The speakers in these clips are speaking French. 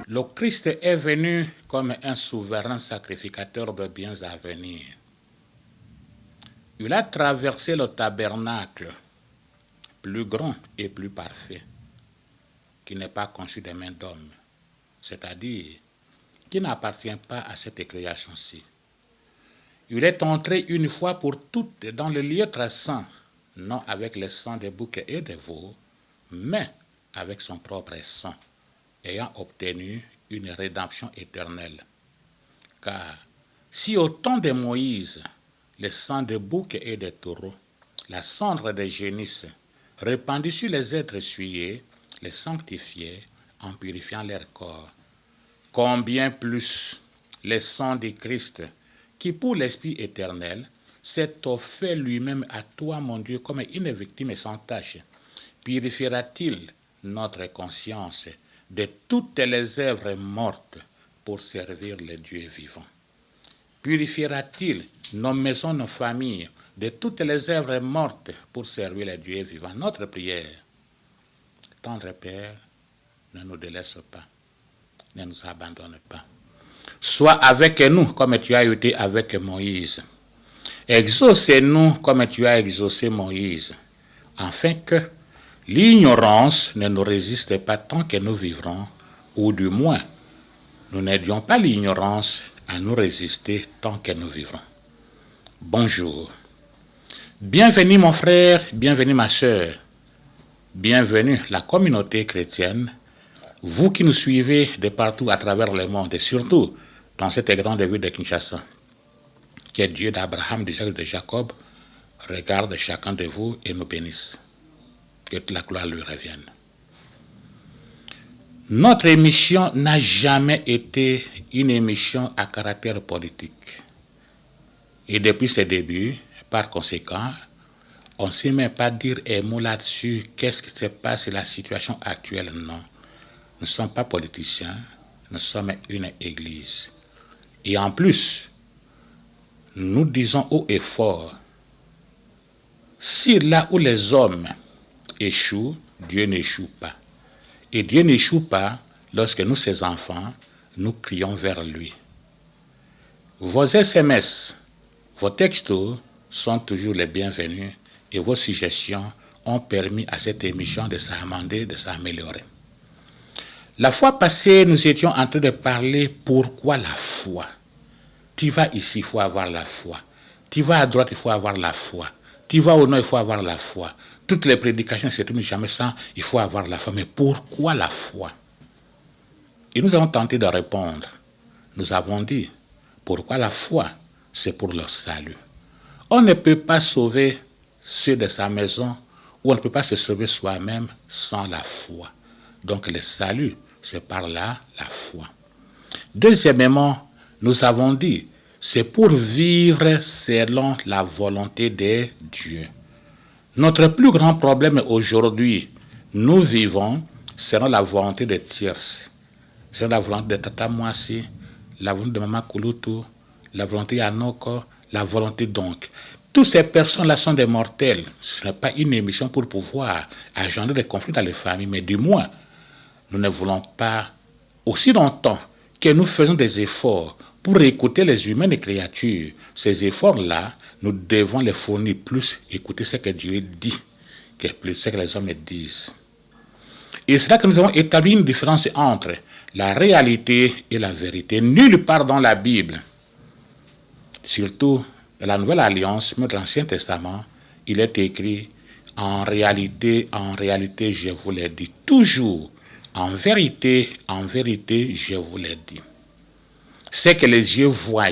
Le Christ est venu comme un souverain sacrificateur de biens à venir. Il a traversé le tabernacle, plus grand et plus parfait, qui n'est pas conçu des mains d'hommes, c'est-à-dire qui n'appartient pas à cette création-ci. Il est entré une fois pour toutes dans le lieu très saint, non avec le sang des boucs et des veaux, mais avec son propre sang, ayant obtenu une rédemption éternelle. Car si au temps de Moïse, le sang des boucs et des taureaux, la cendre des génisses, répandue sur les êtres essuyés, les sanctifiait en purifiant leur corps, combien plus le sang du Christ, qui pour l'Esprit éternel s'est offert lui-même à toi, mon Dieu, comme une victime sans tache, purifiera-t-il notre conscience de toutes les œuvres mortes pour servir le Dieu vivant? Purifiera-t-il nos maisons, nos familles, de toutes les œuvres mortes pour servir le Dieu vivant? Notre prière. Tendre Père, ne nous délaisse pas, ne nous abandonne pas. Sois avec nous comme tu as été avec Moïse. Exauce-nous comme tu as exaucé Moïse, afin que l'ignorance ne nous résiste pas tant que nous vivrons, ou du moins, nous n'aidions pas l'ignorance à nous résister tant que nous vivrons. Bonjour. Bienvenue mon frère, bienvenue ma sœur, bienvenue la communauté chrétienne, vous qui nous suivez de partout à travers le monde et surtout dans cette grande ville de Kinshasa. Que Dieu d'Abraham, d'Isaac et de Jacob regarde chacun de vous et nous bénisse. Que la gloire lui revienne. Notre émission n'a jamais été une émission à caractère politique. Et depuis ses débuts, par conséquent, on ne sait même pas dire un mot là-dessus, qu'est-ce qui se passe, la situation actuelle, non. Nous ne sommes pas politiciens, nous sommes une église. Et en plus, nous disons haut et fort, si là où les hommes échouent, Dieu n'échoue pas. Et Dieu n'échoue pas lorsque nous, ses enfants, nous crions vers lui. Vos SMS, vos textos sont toujours les bienvenus et vos suggestions ont permis à cette émission de s'amender, de s'améliorer. La fois passée, nous étions en train de parler pourquoi la foi. Tu vas ici, il faut avoir la foi. Tu vas à droite, il faut avoir la foi. Tu vas au nord, il faut avoir la foi. Toutes les prédications ne se terminent jamais sans, il faut avoir la foi. Mais pourquoi la foi? Et nous avons tenté de répondre. Nous avons dit, pourquoi la foi? C'est pour le salut. On ne peut pas sauver ceux de sa maison, ou on ne peut pas se sauver soi-même sans la foi. Donc le salut, c'est par là la foi. Deuxièmement, nous avons dit, c'est pour vivre selon la volonté de Dieu. Notre plus grand problème aujourd'hui, nous vivons selon la volonté des tierces. C'est la volonté de Tata Mwasi, la volonté de Maman Kouloutou, la volonté Yanoko, la volonté donc. Toutes ces personnes-là sont des mortels. Ce n'est pas une émission pour pouvoir engendrer des conflits dans les familles, mais du moins, nous ne voulons pas, aussi longtemps que nous faisons des efforts pour écouter les humaines et créatures, ces efforts-là, nous devons les fournir plus, écouter ce que Dieu dit, que plus ce que les hommes disent. Et c'est là que nous avons établi une différence entre la réalité et la vérité. Nulle part dans la Bible, surtout dans la Nouvelle Alliance, mais dans l'Ancien Testament, il est écrit en réalité, je vous l'ai dit. Toujours, en vérité, je vous l'ai dit. Ce que les yeux voient,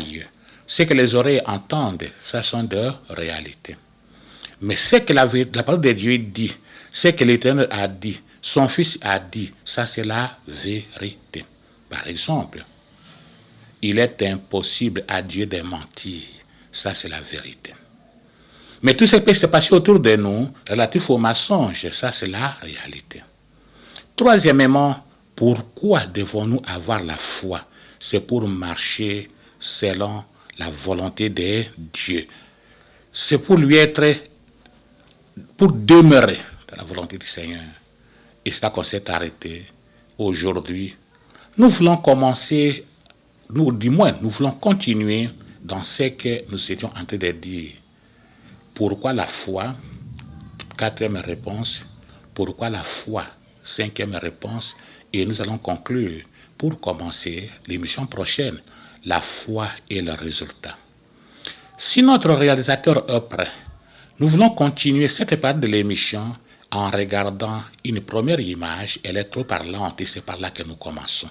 ce que les oreilles entendent, ça sont de réalités. Mais ce que la parole de Dieu dit, ce que l'Éternel a dit, son Fils a dit, ça c'est la vérité. Par exemple, il est impossible à Dieu de mentir. Ça c'est la vérité. Mais tout ce qui peut se passer autour de nous, relatif au mensonge, ça c'est la réalité. Troisièmement, pourquoi devons-nous avoir la foi? C'est pour marcher selon la volonté de Dieu. C'est pour pour demeurer dans la volonté du Seigneur. Et c'est là qu'on s'est arrêté aujourd'hui. Nous voulons commencer, nous voulons continuer dans ce que nous étions en train de dire. Pourquoi la foi? Quatrième réponse. Pourquoi la foi? Cinquième réponse. Et nous allons conclure pour commencer l'émission prochaine. La foi et le résultat. Si notre réalisateur est prêt, nous voulons continuer cette partie de l'émission en regardant une première image. Elle est trop parlante et c'est par là que nous commençons.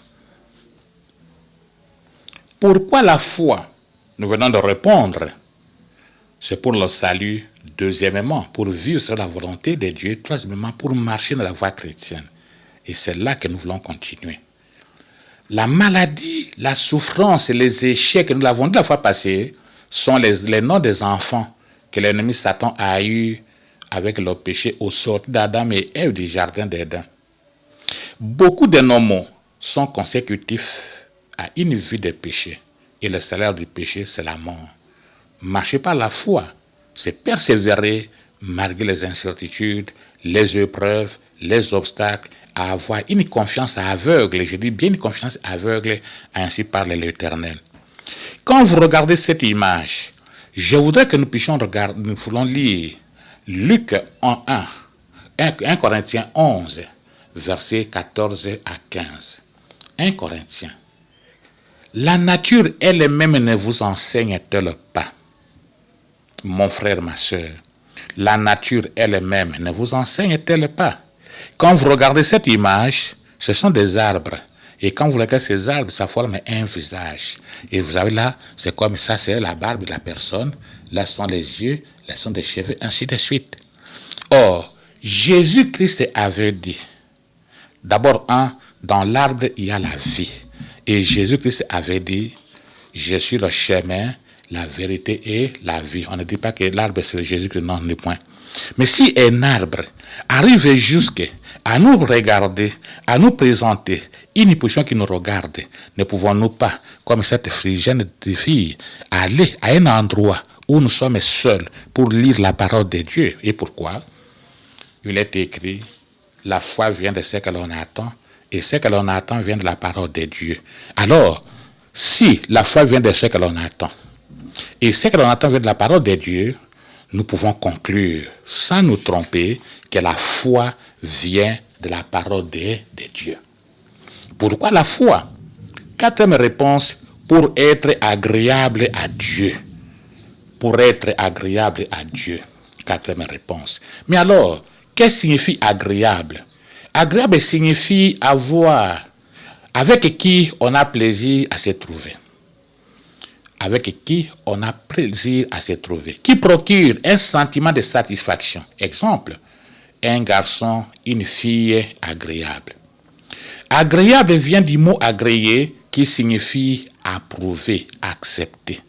Pourquoi la foi? Nous venons de répondre. C'est pour le salut. Deuxièmement, pour vivre sur la volonté de Dieu. Troisièmement, pour marcher dans la voie chrétienne. Et c'est là que nous voulons continuer. La maladie, la souffrance et les échecs, nous l'avons dit la fois passée, sont les noms des enfants que l'ennemi Satan a eu avec le péché au sortir d'Adam et Ève du jardin d'Éden. Beaucoup de nos mots sont consécutifs à une vie de péché. Et le salaire du péché, c'est la mort. Marcher par la foi, c'est persévérer malgré les incertitudes, les épreuves, les obstacles, à avoir une confiance aveugle, je dis bien une confiance aveugle, ainsi parle l'Éternel. Quand vous regardez cette image, je voudrais que nous puissions regarder, nous voulons lire Luc 1 Corinthiens 11, versets 14 à 15. 1 Corinthiens. La nature elle-même ne vous enseigne-t-elle pas? Mon frère, ma soeur, la nature elle-même ne vous enseigne-t-elle pas? Quand vous regardez cette image, ce sont des arbres. Et quand vous regardez ces arbres, ça forme un visage. Et vous avez là, c'est comme ça, c'est la barbe de la personne. Là sont les yeux, là sont des cheveux, ainsi de suite. Or, Jésus-Christ avait dit, d'abord, dans l'arbre, il y a la vie. Et Jésus-Christ avait dit, je suis le chemin, la vérité et la vie. On ne dit pas que l'arbre c'est Jésus-Christ, non, ni point. Mais si un arbre arrive jusqu'à nous regarder, à nous présenter une position qui nous regarde, ne pouvons-nous pas, comme cette jeune fille, aller à un endroit où nous sommes seuls pour lire la parole de Dieu? Et pourquoi? Il est écrit, la foi vient de ce que l'on attend, et ce que l'on attend vient de la parole de Dieu. Alors, si la foi vient de ce que l'on attend, et ce que l'on attend vient de la parole de Dieu, nous pouvons conclure, sans nous tromper, que la foi vient de la parole de Dieu. Pourquoi la foi? Quatrième réponse, pour être agréable à Dieu. Pour être agréable à Dieu. Quatrième réponse. Mais alors, qu'est-ce que signifie agréable? Agréable signifie avoir, avec qui on a plaisir à se trouver. Avec qui on a plaisir à se trouver. Qui procure un sentiment de satisfaction. Exemple, un garçon, une fille agréable. Agréable vient du mot agréer qui signifie approuver, accepter.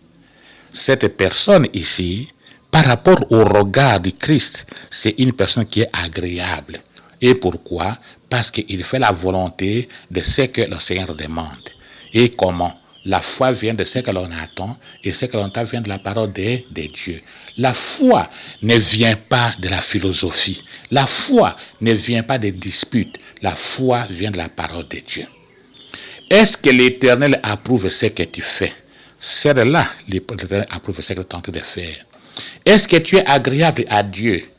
Cette personne ici, par rapport au regard du Christ, c'est une personne qui est agréable. Et pourquoi? Parce qu'il fait la volonté de ce que le Seigneur demande. Et comment? La foi vient de ce que l'on attend et ce que l'on attend vient de la parole de Dieu. La foi ne vient pas de la philosophie. La foi ne vient pas des disputes. La foi vient de la parole de Dieu. Est-ce que l'Éternel approuve ce que tu fais? C'est là l'Éternel approuve ce que tu es en train de faire. Est-ce que tu es agréable à Dieu?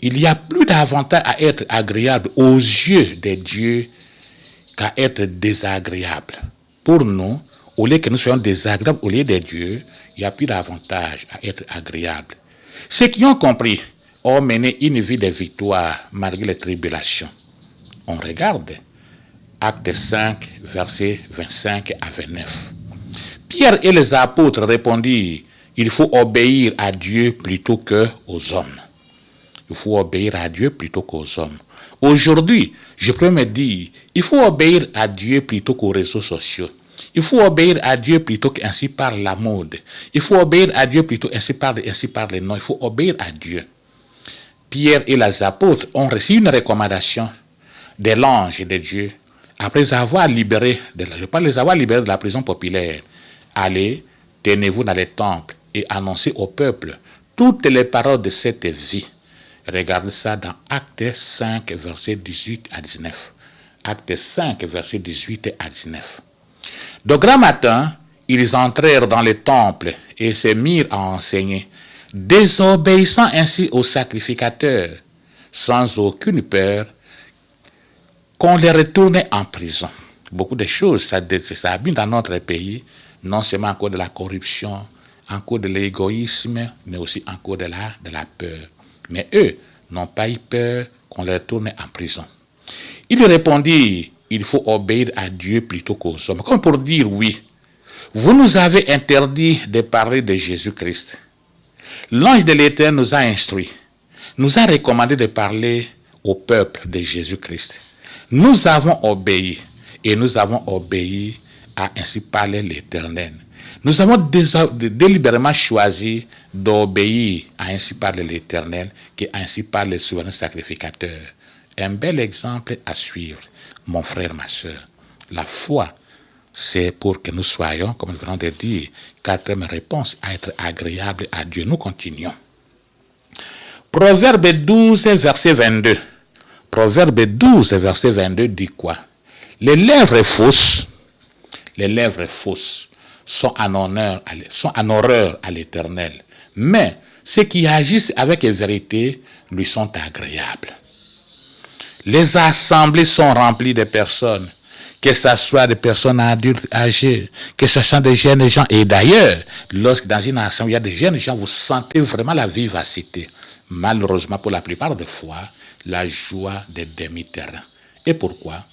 Il y a plus d'avantage à être agréable aux yeux de Dieu qu'à être désagréable. Pour nous, au lieu que nous soyons désagréables au lieu de Dieu, il n'y a plus d'avantage à être agréable. Ceux qui ont compris ont mené une vie de victoire malgré les tribulations. On regarde Acte 5, versets 25 à 29. Pierre et les apôtres répondirent, il faut obéir à Dieu plutôt qu'aux hommes. Il faut obéir à Dieu plutôt qu'aux hommes. Aujourd'hui, je peux me dire, il faut obéir à Dieu plutôt qu'aux réseaux sociaux. Il faut obéir à Dieu plutôt qu'ainsi par la mode. Il faut obéir à Dieu plutôt ainsi par les noms. Il faut obéir à Dieu. Pierre et les apôtres ont reçu une recommandation de l'ange de Dieu après les avoir libérés de la prison populaire. Allez, tenez-vous dans les temples et annoncez au peuple toutes les paroles de cette vie. Regardez ça dans Actes 5, versets 18 à 19. Actes 5, versets 18 à 19. De grand matin, ils entrèrent dans le temple et se mirent à enseigner, désobéissant ainsi aux sacrificateurs, sans aucune peur, qu'on les retournait en prison. Beaucoup de choses, ça abîme dans notre pays, non seulement en cause de la corruption, en cause de l'égoïsme, mais aussi en cause de la peur. Mais eux n'ont pas eu peur qu'on les retourne en prison. Il répondit, il faut obéir à Dieu plutôt qu'aux hommes. Comme pour dire oui, vous nous avez interdit de parler de Jésus-Christ. L'ange de l'Éternel nous a instruits, nous a recommandé de parler au peuple de Jésus-Christ. Nous avons obéi et nous avons obéi à ainsi parler l'Éternel. Nous avons délibérément choisi d'obéir à ainsi parler l'Éternel qui ainsi parle le souverain sacrificateur. Un bel exemple à suivre, mon frère, ma soeur. La foi, c'est pour que nous soyons, comme nous venons de dire, quatrième réponse, à être agréable à Dieu. Nous continuons. Proverbe 12, verset 22. Proverbe 12, verset 22 dit quoi? Les lèvres fausses sont en horreur à l'Éternel, mais ceux qui agissent avec vérité lui sont agréables. Les assemblées sont remplies de personnes, que ce soit des personnes adultes, âgées, que ce soit des jeunes gens. Et d'ailleurs, lorsque dans une assemblée, il y a des jeunes gens, vous sentez vraiment la vivacité. Malheureusement, pour la plupart des fois, la joie des demi-terrains. Et pourquoi?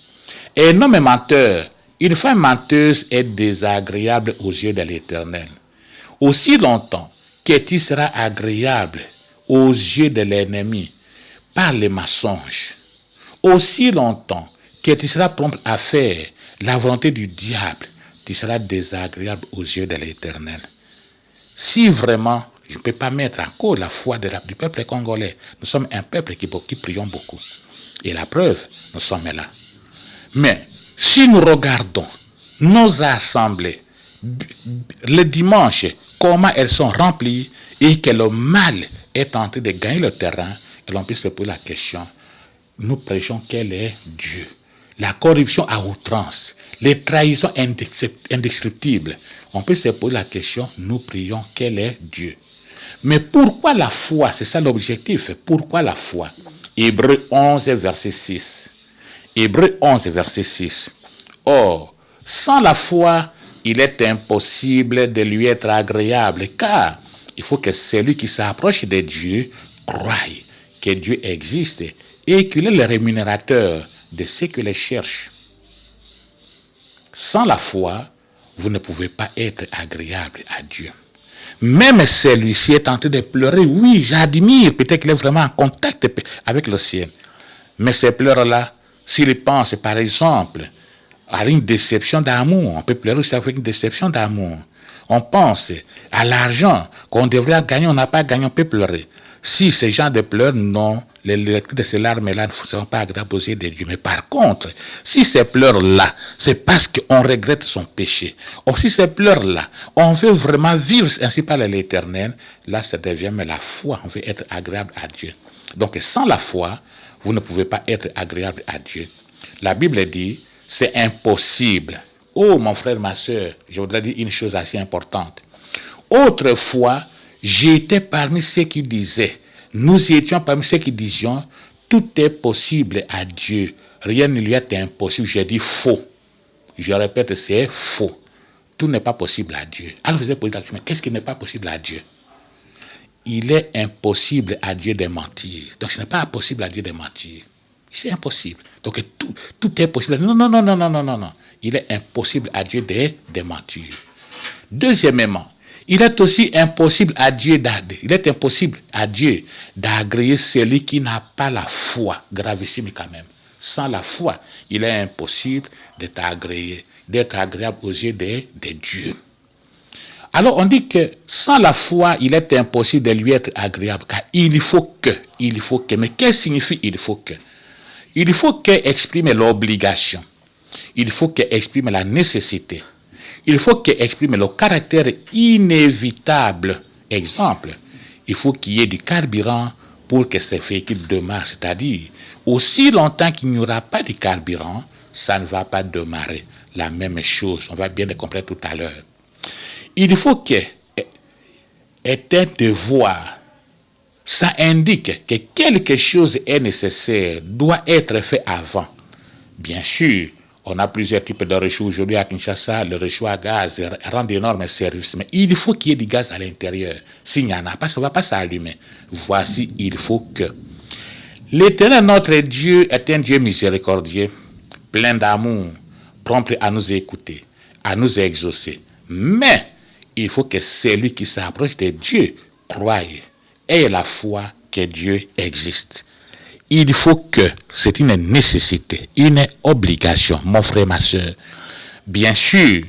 Un homme menteur, une femme menteuse est désagréable aux yeux de l'Éternel. Aussi longtemps que tu seras agréable aux yeux de l'ennemi par les mensonges, aussi longtemps que tu seras prompt à faire la volonté du diable, tu seras désagréable aux yeux de l'Éternel. Si vraiment, je ne peux pas mettre en cause la foi du peuple congolais, nous sommes un peuple qui prions beaucoup. Et la preuve, nous sommes là. Mais si nous regardons nos assemblées, le dimanche, comment elles sont remplies et que le mal est en train de gagner le terrain, et l'on peut se poser la question, nous prêchons quel est Dieu. La corruption à outrance, les trahisons indescriptibles. On peut se poser la question, nous prions quel est Dieu. Mais pourquoi la foi? C'est ça l'objectif. Pourquoi la foi? Hébreux 11, verset 6. Hébreux 11, verset 6. Or, sans la foi, il est impossible de lui être agréable, car il faut que celui qui s'approche de Dieu croie que Dieu existe et qu'il est le rémunérateur de ceux qui les cherchent. Sans la foi, vous ne pouvez pas être agréable à Dieu. Même celui-ci est en train de pleurer. Oui, j'admire, peut-être qu'il est vraiment en contact avec le ciel. Mais ces pleurs-là, s'il pense par exemple à une déception d'amour, on peut pleurer aussi avec une déception d'amour. On pense à l'argent qu'on devrait gagner, on n'a pas gagné, on peut pleurer. Si ces gens de pleurs, non, les lectures de ces larmes-là ne seront pas agréables aux yeux de Dieu. Mais par contre, si ces pleurs-là, c'est parce qu'on regrette son péché. Ou si ces pleurs-là, on veut vraiment vivre ainsi par l'Éternel, là, ça devient mais la foi. On veut être agréable à Dieu. Donc, sans la foi, vous ne pouvez pas être agréable à Dieu. La Bible dit, c'est impossible. Oh, mon frère, ma soeur, je voudrais dire une chose assez importante. Autrefois, j'étais parmi ceux qui disaient, nous étions parmi ceux qui disions, tout est possible à Dieu. Rien ne lui est impossible. J'ai dit faux. Je répète, c'est faux. Tout n'est pas possible à Dieu. Alors vous avez posé la question, mais qu'est-ce qui n'est pas possible à Dieu? Il est impossible à Dieu de mentir. Donc ce n'est pas possible à Dieu de mentir. C'est impossible. Donc tout est possible. Non. Il est impossible à Dieu de mentir. Deuxièmement, il est aussi impossible à Dieu d'agréer celui qui n'a pas la foi, gravissime quand même. Sans la foi, il est impossible d'être agréable aux yeux des dieux. Alors on dit que sans la foi, il est impossible de lui être agréable, car il faut que. Mais qu'est-ce que signifie il faut que? Il faut que exprime l'obligation. Il faut que exprime la nécessité. Il faut que exprime le caractère inévitable. Exemple, il faut qu'il y ait du carburant pour que ces véhicules démarrent. C'est-à-dire, aussi longtemps qu'il n'y aura pas de carburant, ça ne va pas démarrer. La même chose, on va bien le comprendre tout à l'heure. Il faut que est un devoir. Ça indique que quelque chose est nécessaire, doit être fait avant. Bien sûr, on a plusieurs types de réchaud aujourd'hui à Kinshasa. Le réchaud à gaz rend d'énormes services. Mais il faut qu'il y ait du gaz à l'intérieur. S'il n'y en a pas, ça ne va pas s'allumer. Voici, il faut que. L'Éternel, notre Dieu, est un Dieu miséricordieux, plein d'amour, prompt à nous écouter, à nous exaucer. Mais il faut que celui qui s'approche de Dieu croie, ait la foi que Dieu existe. Il faut que, c'est une nécessité, une obligation, mon frère, ma soeur. Bien sûr,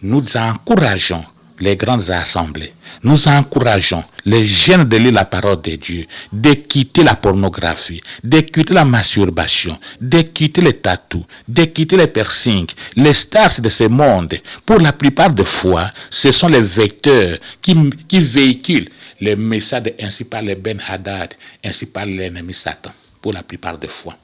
nous encourageons les grandes assemblées, nous encourageons les jeunes de lire la parole de Dieu, de quitter la pornographie, de quitter la masturbation, de quitter les tatous, de quitter les piercings, les stars de ce monde. Pour la plupart des fois, ce sont les vecteurs qui véhiculent les messages ainsi par les Ben Haddad, ainsi par l'ennemi Satan, pour la plupart des fois.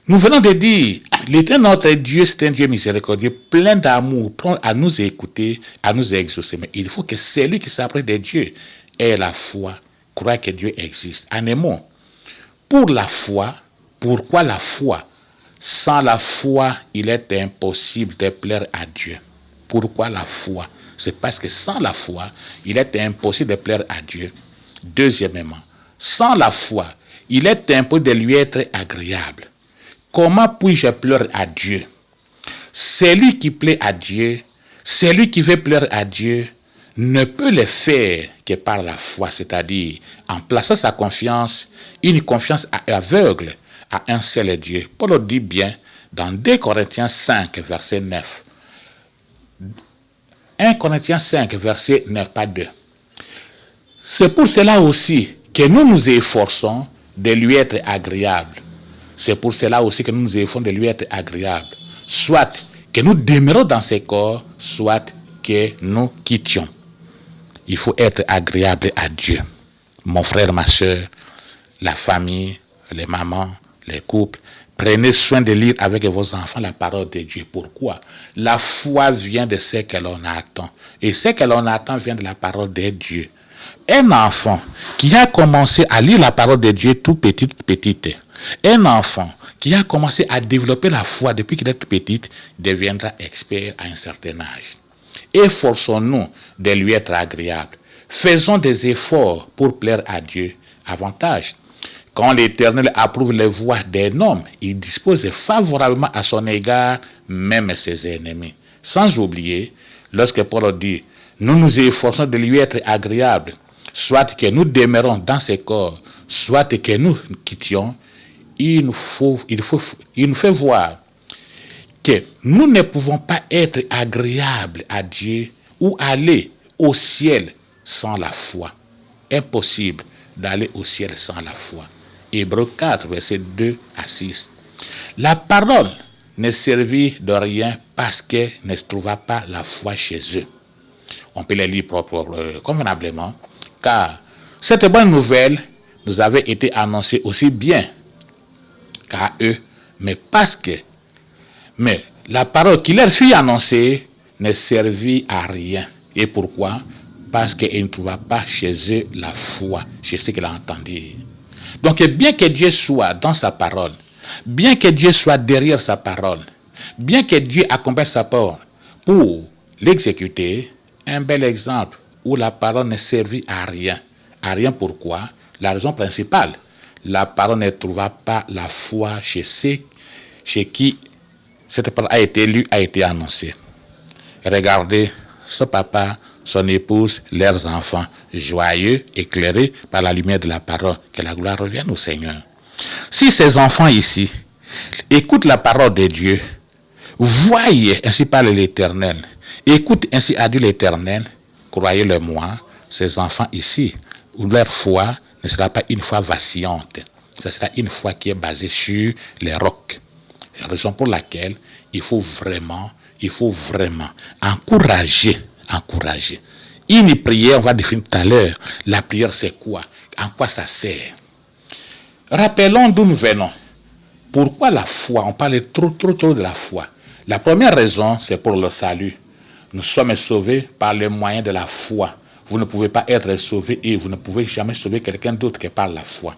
Nous venons de dire, l'Éternel notre Dieu, c'est un Dieu miséricordieux, plein d'amour, prompt à nous écouter, à nous exaucer. Mais il faut que celui qui s'approche de Dieu ait la foi, croit que Dieu existe. En un mot, pour la foi, pourquoi la foi? Sans la foi, il est impossible de plaire à Dieu. Pourquoi la foi? C'est parce que sans la foi, il est impossible de plaire à Dieu. Deuxièmement, sans la foi, il est impossible de lui être agréable. Comment puis-je plaire à Dieu? Celui qui plaît à Dieu, celui qui veut plaire à Dieu, ne peut le faire que par la foi, c'est-à-dire en plaçant sa confiance, une confiance aveugle à un seul Dieu. Paul le dit bien dans 2 Corinthiens 5, verset 9. 1 Corinthiens 5, verset 9, pas 2. C'est pour cela aussi que nous nous efforçons de lui être agréable. C'est pour cela aussi que nous nous efforçons de lui être agréable. Soit que nous demeurons dans ses corps, soit que nous quittions. Il faut être agréable à Dieu. Mon frère, ma soeur, la famille, les mamans, les couples, prenez soin de lire avec vos enfants la parole de Dieu. Pourquoi? La foi vient de ce que l'on attend. Et ce que l'on attend vient de la parole de Dieu. Un enfant qui a commencé à lire la parole de Dieu tout petit, un enfant qui a commencé à développer la foi depuis qu'il est tout petit, deviendra expert à un certain âge. Efforçons-nous de lui être agréable. Faisons des efforts pour plaire à Dieu. Avantage. Quand l'Éternel approuve les voies d'un homme, il dispose favorablement à son égard même ses ennemis. Sans oublier, lorsque Paul dit, nous nous efforçons de lui être agréable, soit que nous demeurons dans ses corps, soit que nous quittions, il nous fait voir que nous ne pouvons pas être agréables à Dieu ou aller au ciel sans la foi. Impossible d'aller au ciel sans la foi. Hébreux 4, versets 2 à 6. La parole ne servit de rien parce qu'elle ne se trouva pas la foi chez eux. On peut les lire convenablement, car cette bonne nouvelle nous avait été annoncée aussi bien qu'à eux, mais la parole qui leur fut annoncée ne servit à rien. Et pourquoi? Parce qu'ils ne trouvaient pas chez eux la foi, chez ceux qui l'ont entendu. Donc, bien que Dieu soit dans sa parole, bien que Dieu soit derrière sa parole, bien que Dieu accompagne sa parole pour l'exécuter, un bel exemple où la parole ne servit à rien. À rien pourquoi? La raison principale, la parole ne trouva pas la foi chez ceux chez qui cette parole a été lue, a été annoncée. Regardez ce papa, son épouse, leurs enfants, joyeux, éclairés par la lumière de la parole. Que la gloire revienne au Seigneur. Si ces enfants ici écoutent la parole de Dieu, voyez, ainsi parle l'Éternel, écoute, ainsi a dit l'Éternel, croyez-le moi, ces enfants ici, où leur foi ne sera pas une foi vacillante, ce sera une foi qui est basée sur les rocs. C'est la raison pour laquelle il faut vraiment encourager. Une prière, on va définir tout à l'heure, la prière c'est quoi? En quoi ça sert? Rappelons d'où nous venons. Pourquoi la foi? On parle trop de la foi. La première raison, c'est pour le salut. Nous sommes sauvés par le moyen de la foi. Vous ne pouvez pas être sauvé et vous ne pouvez jamais sauver quelqu'un d'autre que par la foi.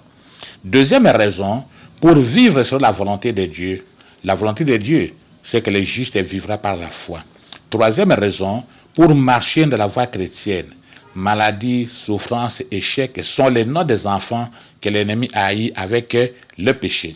Deuxième raison, pour vivre sur la volonté de Dieu. La volonté de Dieu, c'est que le juste vivra par la foi. Troisième raison, pour marcher dans la voie chrétienne. Maladie, souffrance, échec sont les noms des enfants que l'ennemi haït avec le péché.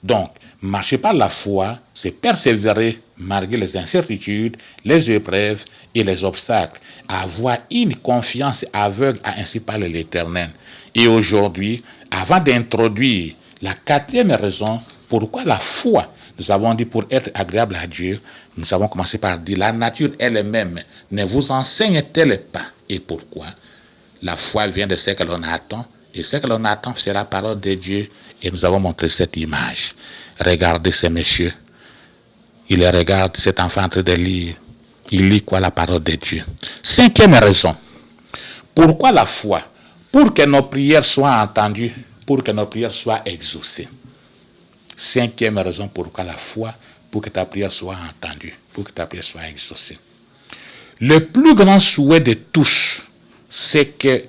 Donc, marcher par la foi, c'est persévérer malgré les incertitudes, les épreuves et les obstacles. Avoir une confiance aveugle à ainsi parler l'Éternel. Et aujourd'hui, avant d'introduire la quatrième raison, pourquoi la foi, nous avons dit pour être agréable à Dieu, nous avons commencé par dire la nature elle-même ne vous enseigne-t-elle pas? Et pourquoi? La foi vient de ce que l'on attend, et ce que l'on attend, c'est la parole de Dieu. Et nous avons montré cette image. Regardez ces messieurs. Il regarde cet enfant en train de lire. Il lit quoi? La parole de Dieu. Cinquième raison. Pourquoi la foi? Pour que nos prières soient entendues, pour que nos prières soient exaucées. Cinquième raison pourquoi la foi, pour que ta prière soit entendue, pour que ta prière soit exaucée. Le plus grand souhait de tous, c'est que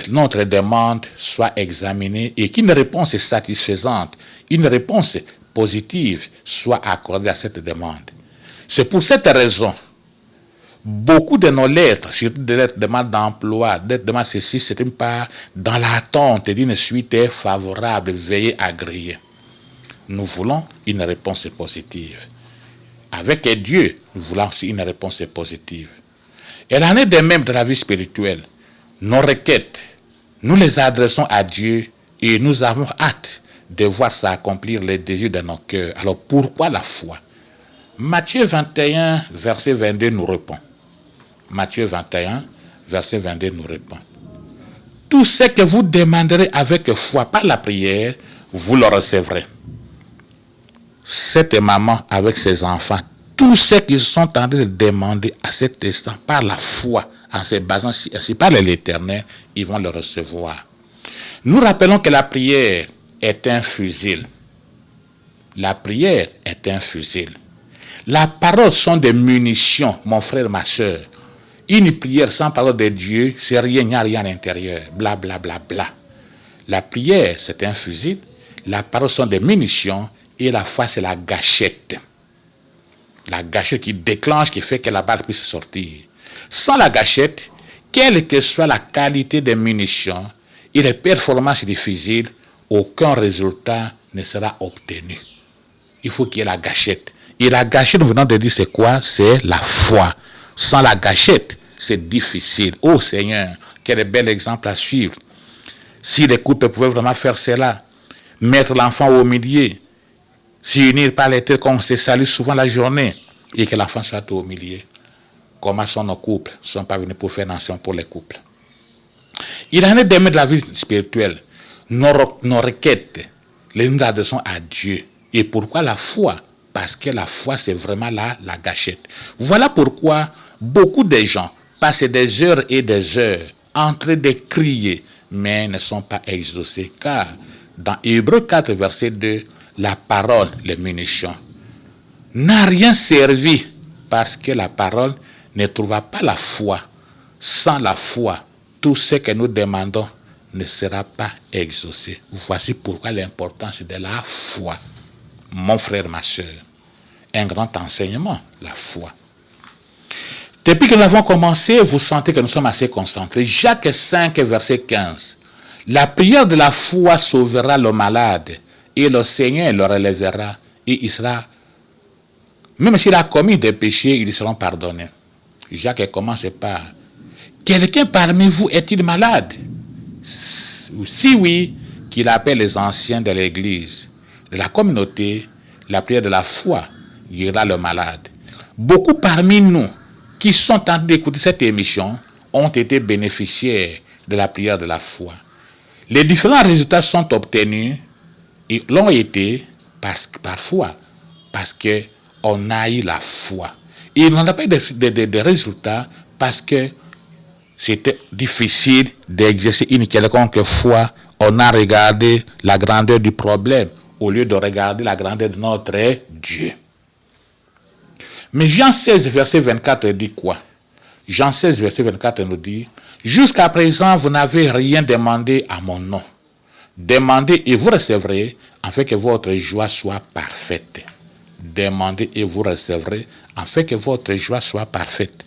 notre demande soit examinée et qu'une réponse satisfaisante, une réponse positive soit accordée à cette demande. C'est pour cette raison, beaucoup de nos lettres, surtout des lettres de demande d'emploi, des demandes ceci, c'est une part dans l'attente d'une suite favorable, veillée, agréée. Nous voulons une réponse positive. Avec Dieu, nous voulons aussi une réponse positive. Et l'en est de même de la vie spirituelle. Nos requêtes, nous les adressons à Dieu et nous avons hâte de voir s'accomplir les désirs de nos cœurs. Alors pourquoi la foi? Matthieu 21, verset 22 nous répond. Matthieu 21, verset 22 nous répond. Tout ce que vous demanderez avec foi par la prière, vous le recevrez. Cette maman avec ses enfants, tous ceux qui sont en train de demander à cet instant par la foi, en se basant ainsi par l'Éternel, ils vont le recevoir. Nous rappelons que la prière est un fusil. La prière est un fusil. La parole sont des munitions, mon frère, ma soeur. Une prière sans parole de Dieu, c'est rien, il n'y a rien à l'intérieur. Bla, bla, bla, bla. La prière, c'est un fusil. La parole sont des munitions. Et la foi, c'est la gâchette. La gâchette qui déclenche, qui fait que la balle puisse sortir. Sans la gâchette, quelle que soit la qualité des munitions et les performances du fusil, aucun résultat ne sera obtenu. Il faut qu'il y ait la gâchette. Et la gâchette, nous venons de dire, c'est quoi? C'est la foi. Sans la gâchette, c'est difficile. Oh Seigneur, quel bel exemple à suivre. Si les couples pouvaient vraiment faire cela, mettre l'enfant au milieu, s'unir par les têtes qu'on se salue souvent la journée et que l'enfant soit au milieu. Comment sont nos couples? Ils ne sont pas venus pour faire nation pour les couples. Il en est de même de la vie spirituelle. Nos requêtes, nous adressons à Dieu. Et pourquoi la foi? Parce que la foi, c'est vraiment la gâchette. Voilà pourquoi beaucoup de gens passent des heures et des heures en train de crier, mais ne sont pas exaucés. Car dans Hébreux 4, verset 2, la parole, les munitions, n'a rien servi parce que la parole ne trouva pas la foi. Sans la foi, tout ce que nous demandons ne sera pas exaucé. Voici pourquoi l'importance de la foi. Mon frère, ma soeur, un grand enseignement, la foi. Depuis que nous avons commencé, vous sentez que nous sommes assez concentrés. Jacques 5, verset 15. La prière de la foi sauvera le malade. Et le Seigneur le relèvera et il sera, même s'il a commis des péchés, ils seront pardonnés. Jacques commence par: quelqu'un parmi vous est-il malade? Si oui, qu'il appelle les anciens de l'église, de la communauté, la prière de la foi guérira le malade. Beaucoup parmi nous qui sont en train d'écouter cette émission ont été bénéficiaires de la prière de la foi. Les différents résultats sont obtenus et l'ont été parfois parce qu'on a eu la foi. Et on n'a pas eu de résultats parce que c'était difficile d'exercer une quelconque foi. On a regardé la grandeur du problème au lieu de regarder la grandeur de notre Dieu. Mais Jean 16, verset 24 dit quoi? Jean 16, verset 24 nous dit: jusqu'à présent, vous n'avez rien demandé à mon nom. Demandez et vous recevrez, afin que votre joie soit parfaite. Demandez et vous recevrez, afin que votre joie soit parfaite.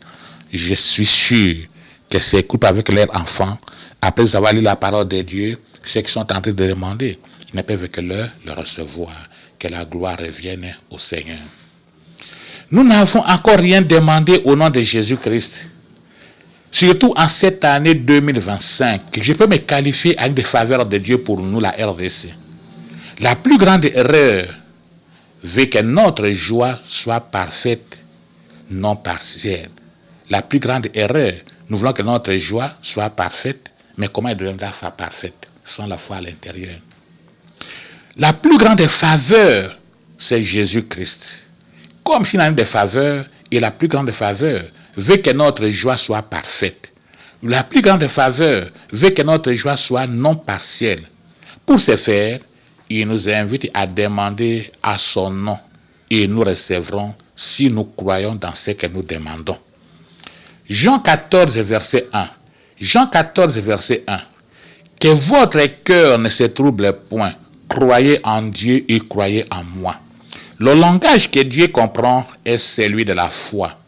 Je suis sûr que ces couples avec leurs enfants, après avoir lu la parole de Dieu, ceux qui sont en train de demander, ils ne peuvent que le recevoir. Que la gloire revienne au Seigneur. Nous n'avons encore rien demandé au nom de Jésus-Christ. Surtout en cette année 2025, je peux me qualifier avec des faveurs de Dieu pour nous, la RDC. La plus grande erreur veut que notre joie soit parfaite, non partielle. La plus grande erreur, nous voulons que notre joie soit parfaite, mais comment elle deviendra parfaite? Sans la foi à l'intérieur. La plus grande faveur, c'est Jésus-Christ. Comme s'il y a une des faveurs, et la plus grande faveur veut que notre joie soit parfaite. La plus grande faveur veut que notre joie soit non partielle. Pour ce faire, il nous invite à demander à son nom et nous recevrons si nous croyons dans ce que nous demandons. Jean 14, verset 1. Jean 14, verset 1. Que votre cœur ne se trouble point. Croyez en Dieu et croyez en moi. Le langage que Dieu comprend est celui de la foi.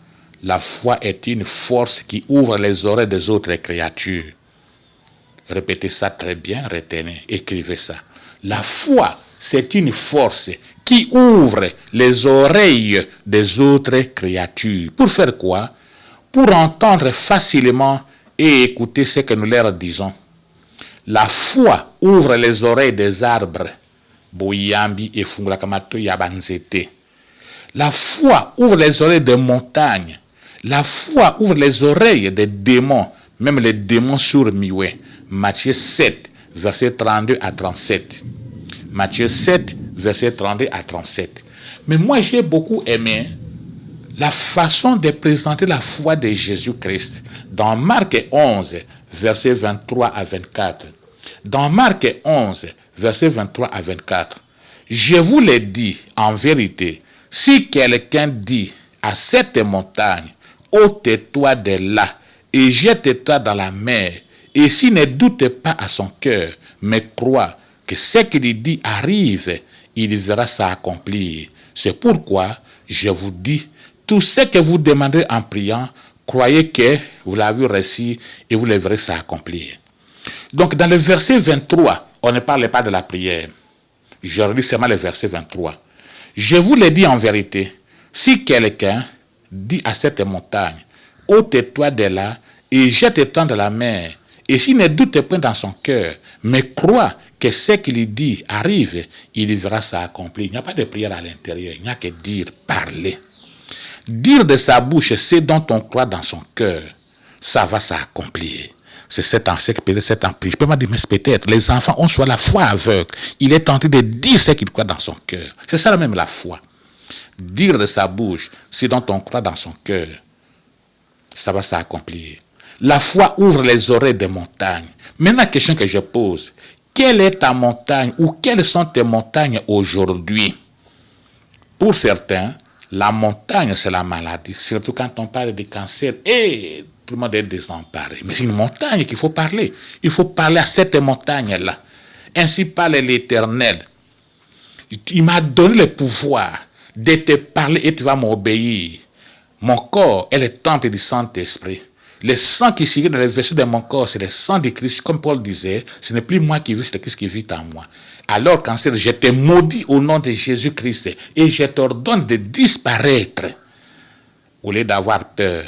La foi est une force qui ouvre les oreilles des autres créatures. Répétez ça très bien, retenez, écrivez ça. La foi, c'est une force qui ouvre les oreilles des autres créatures. Pour faire quoi? Pour entendre facilement et écouter ce que nous leur disons. La foi ouvre les oreilles des arbres. Boyambi et Fungrakamato Yabanzete. La foi ouvre les oreilles des montagnes. La foi ouvre les oreilles des démons, même les démons sourds-muets. Matthieu 7, verset 32 à 37. Matthieu 7, verset 32 à 37. Mais moi, j'ai beaucoup aimé la façon de présenter la foi de Jésus-Christ dans Marc 11, verset 23 à 24. Dans Marc 11, verset 23 à 24. Je vous l'ai dit en vérité, si quelqu'un dit à cette montagne, ôte-toi de là et jette-toi dans la mer, et s'il ne doute pas à son cœur, mais croit que ce qu'il dit arrive, il verra ça accomplir. C'est pourquoi je vous dis, tout ce que vous demandez en priant, croyez que vous l'avez reçu et vous le verrez ça accomplir. Donc dans le verset 23, on ne parle pas de la prière. Je relis seulement le verset 23. Je vous l'ai dit en vérité, si quelqu'un dit à cette montagne, ôte-toi de là et jette-toi dans la mer, et s'il ne doute point dans son cœur, mais croit que ce qu'il dit arrive, il verra ça accomplir. Il n'y a pas de prière à l'intérieur, il n'y a que dire, parler. Dire de sa bouche ce dont on croit dans son cœur, ça va s'accomplir. C'est cet ancien qui peut être cet empire. Je peux pas dire, mais peut-être, les enfants ont soit la foi aveugle. Il est tenté de dire ce qu'il croit dans son cœur. C'est ça même la foi. Dire de sa bouche ce dont on croit dans son cœur, ça va s'accomplir. La foi ouvre les oreilles des montagnes. Maintenant, la question que je pose, quelle est ta montagne ou quelles sont tes montagnes aujourd'hui? Pour certains, la montagne, c'est la maladie. Surtout quand on parle de cancer. Et tout le monde est désemparé. Mais c'est une montagne qu'il faut parler. Il faut parler à cette montagne-là. Ainsi parle l'Éternel. Il m'a donné le pouvoir de te parler et tu vas m'obéir. Mon corps est le temple du Saint-Esprit. Le sang qui circule dans les vaisseaux de mon corps, c'est le sang de Christ. Comme Paul disait, ce n'est plus moi qui vis, c'est le Christ qui vit en moi. Alors, cancer, je te maudis au nom de Jésus-Christ et je t'ordonne de disparaître. Au lieu d'avoir peur,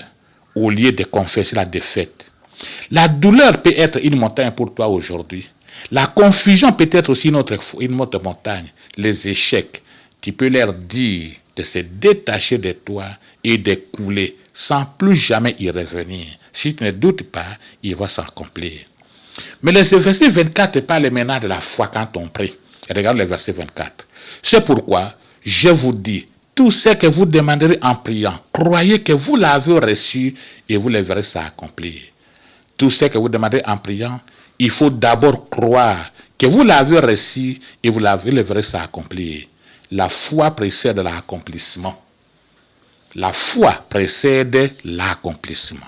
au lieu de confesser la défaite. La douleur peut être une montagne pour toi aujourd'hui. La confusion peut être aussi une autre montagne. Les échecs, tu peux leur dire de se détacher de toi et de couler sans plus jamais y revenir. Si tu ne doutes pas, il va s'accomplir. Mais le verset 24 parle maintenant de la foi quand on prie. Regarde le verset 24. C'est pourquoi je vous dis, tout ce que vous demanderez en priant, croyez que vous l'avez reçu et vous le verrez s'accomplir. Tout ce que vous demandez en priant, il faut d'abord croire que vous l'avez reçu et vous le verrez s'accomplir. La foi précède l'accomplissement. La foi précède l'accomplissement.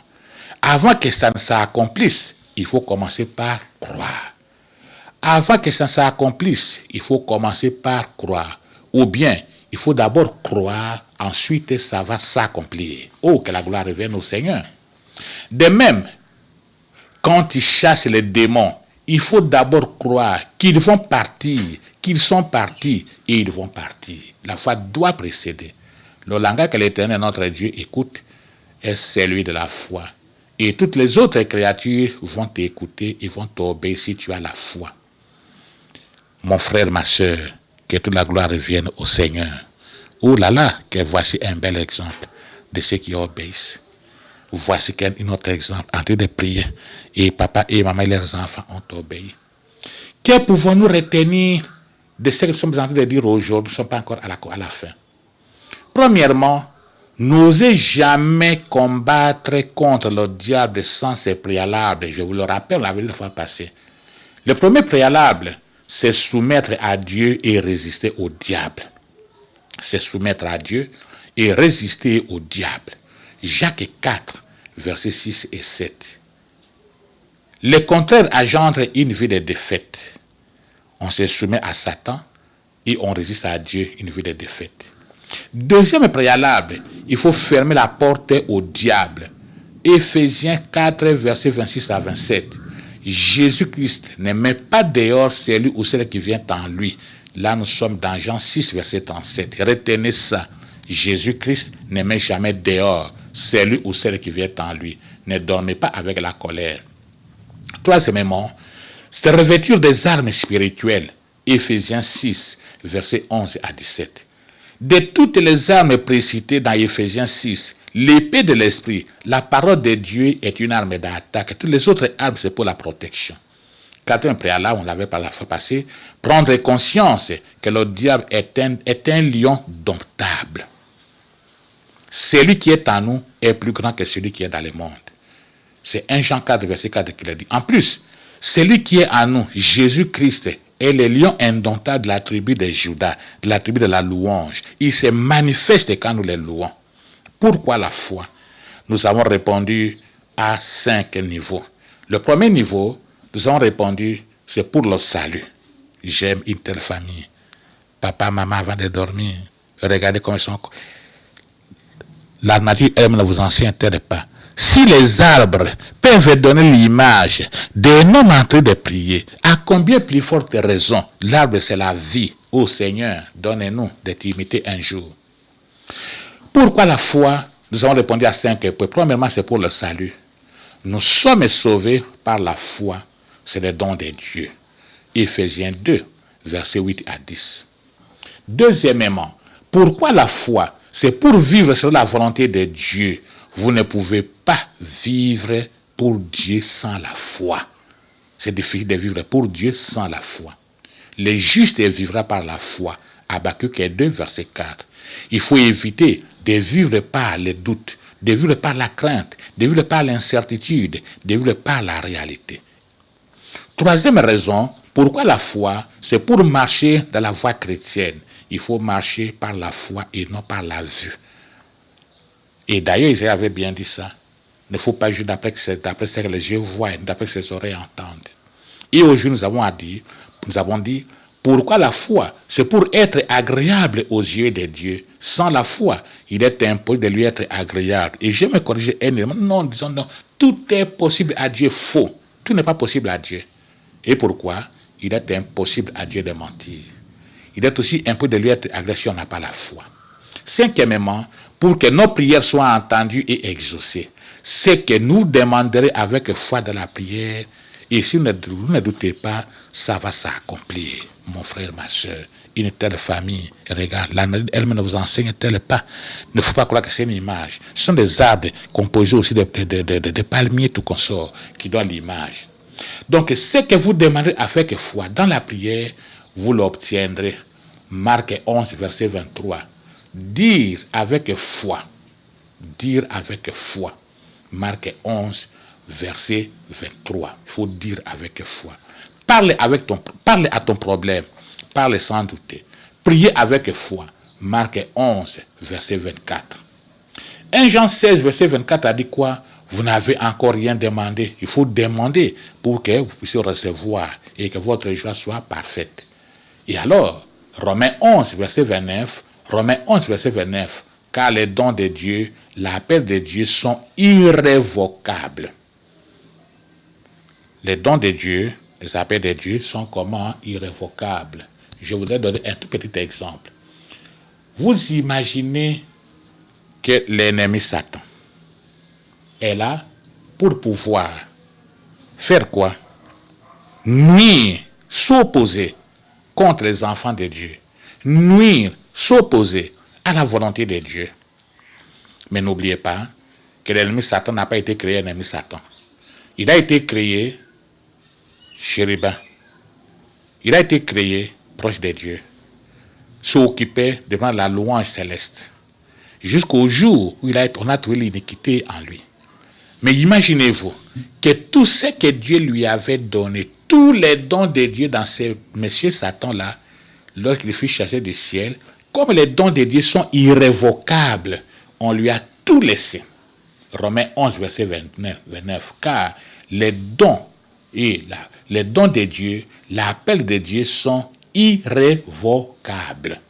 Avant que ça ne s'accomplisse, il faut commencer par croire. Avant que ça ne s'accomplisse, il faut commencer par croire. Ou bien, il faut d'abord croire, ensuite ça va s'accomplir. Oh, que la gloire revienne au Seigneur. De même, quand il chasse les démons, il faut d'abord croire qu'ils vont partir, qu'ils sont partis et ils vont partir. La foi doit précéder. Le langage que l'Éternel, notre Dieu, écoute est celui de la foi. Et toutes les autres créatures vont t'écouter et vont t'obéir si tu as la foi. Mon frère, ma soeur, que toute la gloire revienne au Seigneur. Oh là là, que voici un bel exemple de ceux qui obéissent. Voici un autre exemple en train de prier. Et papa et maman et leurs enfants ont obéi. Que pouvons-nous retenir de ce que nous sommes en train de dire aujourd'hui? Nous ne sommes pas encore à la fin. Premièrement, n'osez jamais combattre contre le diable sans ses préalables. Je vous le rappelle, on l'avait dit la fois passée. Le premier préalable, c'est soumettre à Dieu et résister au diable. C'est soumettre à Dieu et résister au diable. Jacques 4, versets 6 et 7. Le contraire engendre une vie de défaite. On se soumet à Satan et on résiste à Dieu, une vie de défaite. Deuxième préalable, il faut fermer la porte au diable. Éphésiens 4, versets 26 à 27. Jésus-Christ ne met pas dehors celui ou celle qui vient en lui. Là, nous sommes dans Jean 6, verset 37. Retenez ça. Jésus-Christ ne met jamais dehors celui ou celle qui vient en lui. Ne dormez pas avec la colère. Troisièmement, c'est revêtir des armes spirituelles. Éphésiens 6, versets 11 à 17. De toutes les armes précitées dans Éphésiens 6, l'épée de l'esprit, la parole de Dieu est une arme d'attaque. Toutes les autres armes, c'est pour la protection. Quatrième préalable, on l'avait par la fois passée, prendre conscience que le diable est un lion domptable. Celui qui est en nous est plus grand que celui qui est dans le monde. C'est 1 Jean 4, verset 4 qui le dit. En plus, celui qui est en nous, Jésus-Christ, est le lion indomptable de la tribu de Juda, de la tribu de la louange. Il se manifeste quand nous les louons. Pourquoi la foi? Nous avons répondu à 5 niveaux. Le premier niveau, nous avons répondu, c'est pour le salut. J'aime une telle famille. Papa, maman, avant de dormir, regardez comment ils sont. La nature elle ne vous enseigne-t-elle pas? Si les arbres peuvent donner l'image d'un homme en train de prier, à combien plus forte raison l'arbre c'est la vie? Ô Seigneur, donnez-nous de t'imiter un jour. Pourquoi la foi? Nous avons répondu à 5 points. Premièrement, c'est pour le salut. Nous sommes sauvés par la foi. C'est le don de Dieu. Éphésiens 2, versets 8 à 10. Deuxièmement, pourquoi la foi? C'est pour vivre selon la volonté de Dieu. Vous ne pouvez pas vivre pour Dieu sans la foi. C'est difficile de vivre pour Dieu sans la foi. Le juste vivra par la foi. Habakkuk 2, verset 4. Il faut éviter de vivre par les doutes, de vivre par la crainte, de vivre par l'incertitude, de vivre par la réalité. Troisième raison, pourquoi la foi? C'est pour marcher dans la voie chrétienne. Il faut marcher par la foi et non par la vue. Et d'ailleurs, Isaïe avait bien dit ça. Il ne faut pas juger d'après ce que les yeux voient, d'après ce que les oreilles entendent. Et aujourd'hui, nous avons dit, pourquoi la foi? C'est pour être agréable aux yeux de Dieu. Sans la foi, il est impossible de lui être agréable. Et je me corriger énormément. Non, disons non. Tout est possible à Dieu. Faux. Tout n'est pas possible à Dieu. Et pourquoi? Il est impossible à Dieu de mentir. Il est aussi impossible de lui être agréable si on n'a pas la foi. Cinquièmement, pour que nos prières soient entendues et exaucées. ce que nous demanderez avec foi dans la prière, et si vous ne doutez pas, ça va s'accomplir. Mon frère, ma soeur, une telle famille, regarde, l'analyse elle-même ne vous enseigne-t-elle pas? Ne faut pas croire que c'est une image. Ce sont des arbres composés aussi de palmiers, tout consort, qui donnent l'image. Donc, ce que vous demandez avec foi dans la prière, vous l'obtiendrez. Marc 11, verset 23. Dire avec foi. Dire avec foi. Marc 11, verset 23. Il faut dire avec foi. Parle à ton problème. Parle sans douter. Priez avec foi. Marc 11, verset 24. 1 Jean 16, verset 24 a dit quoi? Vous n'avez encore rien demandé. Il faut demander pour que vous puissiez recevoir et que votre joie soit parfaite. Et alors, Romains 11, verset 29, Romains 11, verset 29, car les dons de Dieu, l'appel de Dieu sont irrévocables. Les dons de Dieu, les appels de Dieu sont comment? Irrévocables. Je voudrais donner un tout petit exemple. Vous imaginez que l'ennemi Satan est là pour pouvoir faire quoi? Nuire, s'opposer contre les enfants de Dieu. Nuire, s'opposer à la volonté de Dieu. Mais n'oubliez pas que l'ennemi Satan n'a pas été créé ennemi Satan. Il a été créé chérubin. Il a été créé proche de Dieu. S'occupait devant la louange céleste. Jusqu'au jour où on a trouvé l'iniquité en lui. Mais imaginez-vous que tout ce que Dieu lui avait donné, tous les dons de Dieu dans ce monsieur Satan-là, lorsqu'il fut chassé du ciel, comme les dons de Dieu sont irrévocables, on lui a tout laissé. Romains 11, verset 29. Car les dons les dons de Dieu, l'appel de Dieu sont irrévocables.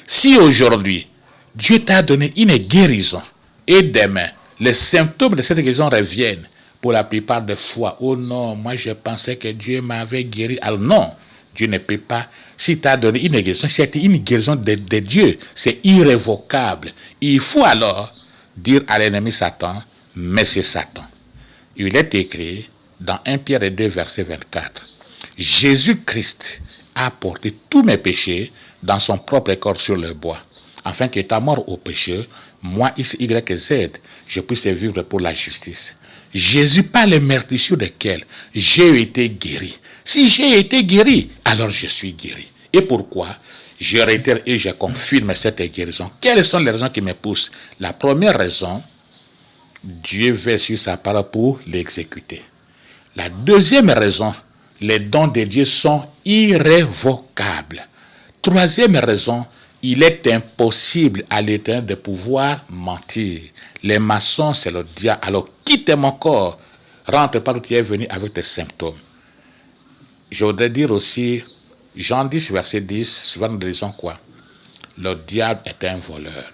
Si aujourd'hui, Dieu t'a donné une guérison, et demain, les symptômes de cette guérison reviennent, pour la plupart des fois, oh non, moi je pensais que Dieu m'avait guéri. Alors non, Dieu ne peut pas. Si tu as donné une guérison, c'est une guérison de Dieu, c'est irrévocable. Il faut alors dire à l'ennemi Satan, Monsieur Satan. Il est écrit dans 1 Pierre 2, verset 24. Jésus-Christ a porté tous mes péchés dans son propre corps sur le bois, afin qu'étant mort au péché, moi, X, Y, Z, je puisse vivre pour la justice. Jésus, par les meurtrissures desquels j'ai été guéri. Si j'ai été guéri, alors je suis guéri. Et pourquoi? Je réitère et je confirme cette guérison. Quelles sont les raisons qui me poussent? La première raison, Dieu veille sur sa parole pour l'exécuter. La deuxième raison, les dons de Dieu sont irrévocables. Troisième raison, il est impossible à l'Éternel de pouvoir mentir. Les maçons, c'est le diable. Alors quitte mon corps, rentre par où tu es venu avec tes symptômes. Je voudrais dire aussi, Jean 10, verset 10, souvent nous disons quoi? Le diable est un voleur.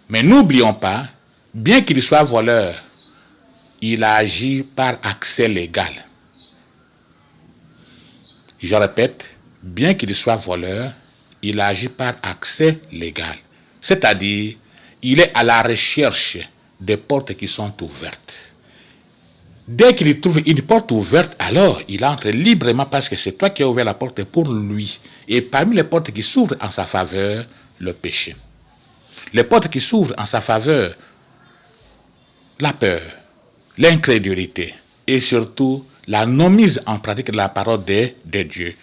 Mais n'oublions pas, bien qu'il soit voleur, il agit par accès légal. Je répète, bien qu'il soit voleur, il agit par accès légal. C'est-à-dire, il est à la recherche des portes qui sont ouvertes. Dès qu'il trouve une porte ouverte, alors il entre librement parce que c'est toi qui as ouvert la porte pour lui. Et parmi les portes qui s'ouvrent en sa faveur, le péché. Les portes qui s'ouvrent en sa faveur, la peur, l'incrédulité et surtout la non-mise en pratique de la parole de Dieu.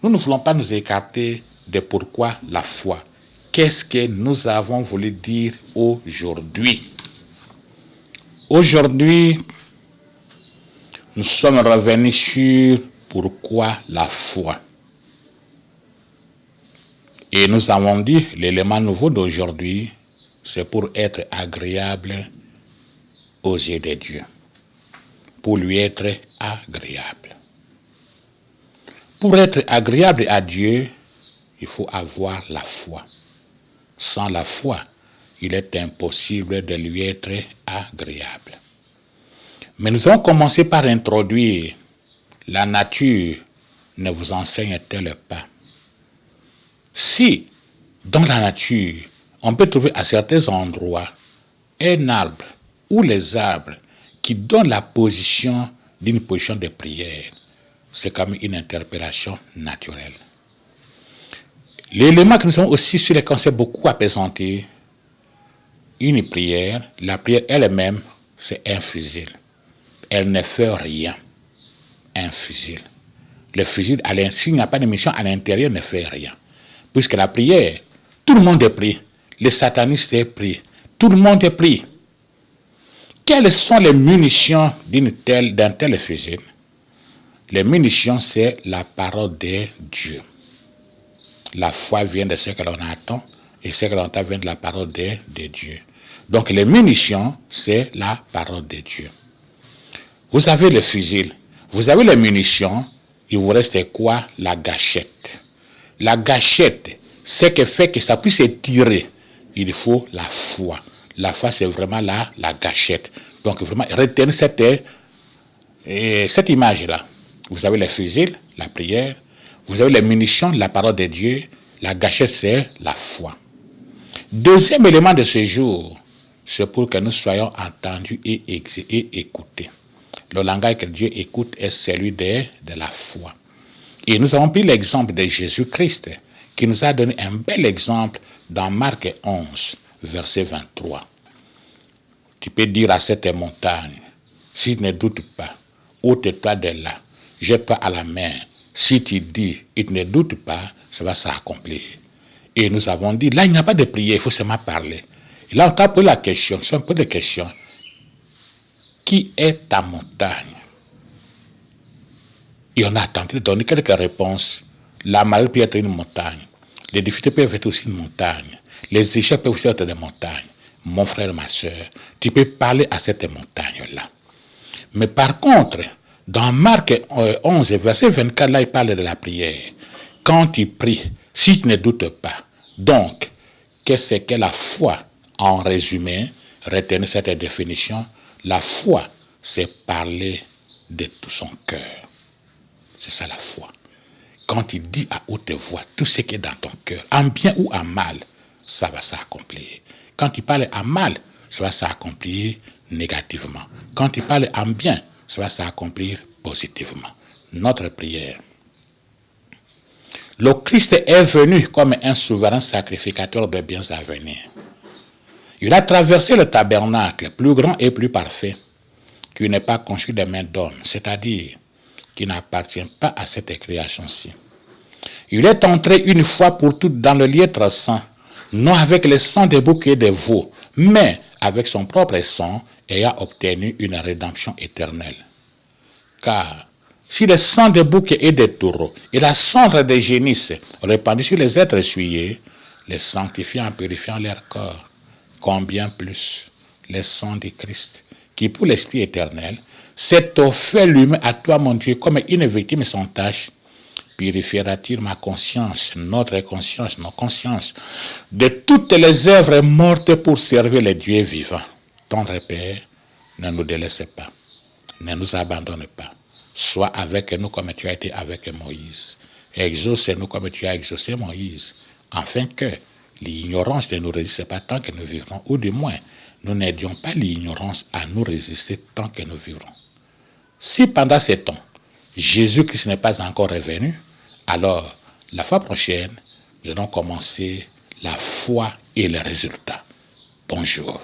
Nous ne voulons pas nous écarter de pourquoi la foi. Qu'est-ce que nous avons voulu dire aujourd'hui? Aujourd'hui, nous sommes revenus sur pourquoi la foi. Et nous avons dit, l'élément nouveau d'aujourd'hui, c'est pour être agréable aux yeux de Dieu. Pour lui être agréable. Pour être agréable à Dieu, il faut avoir la foi. Sans la foi, il est impossible de lui être agréable. Mais nous allons commencer par introduire la nature ne vous enseigne-t-elle pas? Si, dans la nature, on peut trouver à certains endroits un arbre ou les arbres qui donne la position d'une position de prière. C'est comme une interpellation naturelle. L'élément que nous avons aussi sur lequel on s'est beaucoup apaisanté, une prière, la prière elle-même, c'est un fusil. Elle ne fait rien. Un fusil. Le fusil, s'il n'y a pas de mission à l'intérieur, ne fait rien. Puisque la prière, tout le monde est pris. Les satanistes est pris. Tout le monde est pris. Quelles sont les munitions d'un tel fusil? Les munitions, c'est la parole de Dieu. La foi vient de ce que l'on attend et ce que l'on attend vient de la parole de Dieu. Donc les munitions, c'est la parole de Dieu. Vous avez le fusil, vous avez les munitions, il vous reste quoi? La gâchette. La gâchette, ce qui fait que ça puisse tirer, il faut la foi. La foi, c'est vraiment la gâchette. Donc vraiment, retenez cette image-là. Vous avez les fusils, la prière. Vous avez les munitions, la parole de Dieu. La gâchette, c'est la foi. Deuxième élément de ce jour, c'est pour que nous soyons entendus et écoutés. Le langage que Dieu écoute est celui de la foi. Et nous avons pris l'exemple de Jésus-Christ, qui nous a donné un bel exemple dans Marc 11, verset 23. Tu peux dire à cette montagne, si tu ne doutes pas, ôte-toi de là, jette-toi à la mer. Si tu dis, et tu ne doutes pas, ça va s'accomplir. Et nous avons dit, là, il n'y a pas de prière, il faut seulement parler. Et là, on t'a posé la question, c'est un peu de question. Qui est ta montagne? Et on a tenté de donner quelques réponses. La maladie peut être une montagne. Les difficultés peuvent être aussi une montagne. Les échecs peuvent aussi être des montagnes. Mon frère, ma soeur, tu peux parler à cette montagne-là. Mais par contre, dans Marc 11, verset 24, là, il parle de la prière. Quand tu pries, si tu ne doutes pas. Donc, qu'est-ce que la foi? En résumé, retenez cette définition. La foi, c'est parler de tout son cœur. C'est ça la foi. Quand tu dis à haute voix tout ce qui est dans ton cœur, en bien ou en mal, ça va s'accomplir. Quand tu parles en mal, ça va s'accomplir négativement. Quand tu parles en bien, ça va s'accomplir positivement. Notre prière. Le Christ est venu comme un souverain sacrificateur de biens à venir. Il a traversé le tabernacle, plus grand et plus parfait, qui n'est pas conçu de main d'homme, c'est-à-dire qui n'appartient pas à cette création-ci. Il est entré une fois pour toutes dans le lieu très saint, non avec le sang des boucs et des veaux, mais avec son propre sang, ayant obtenu une rédemption éternelle. Car si le sang des boucs et des taureaux et la cendre des génisses répandue sur les êtres essuyés, les sanctifiant en purifiant leur corps, combien plus le sang du Christ, qui pour l'Esprit éternel, s'est offert lui-même à toi, mon Dieu, comme une victime sans tache, purifiera-t-il ma conscience, notre conscience, nos consciences, de toutes les œuvres mortes pour servir les dieux vivants. Tendre Père, ne nous délaisse pas, ne nous abandonne pas. Sois avec nous comme tu as été avec Moïse. Exauce-nous comme tu as exaucé Moïse, afin que l'ignorance ne nous résiste pas tant que nous vivrons, ou du moins, nous n'aidions pas l'ignorance à nous résister tant que nous vivrons. Si pendant ces temps, Jésus-Christ n'est pas encore revenu, alors la fois prochaine, nous allons commencer la foi et les résultats. Bonjour.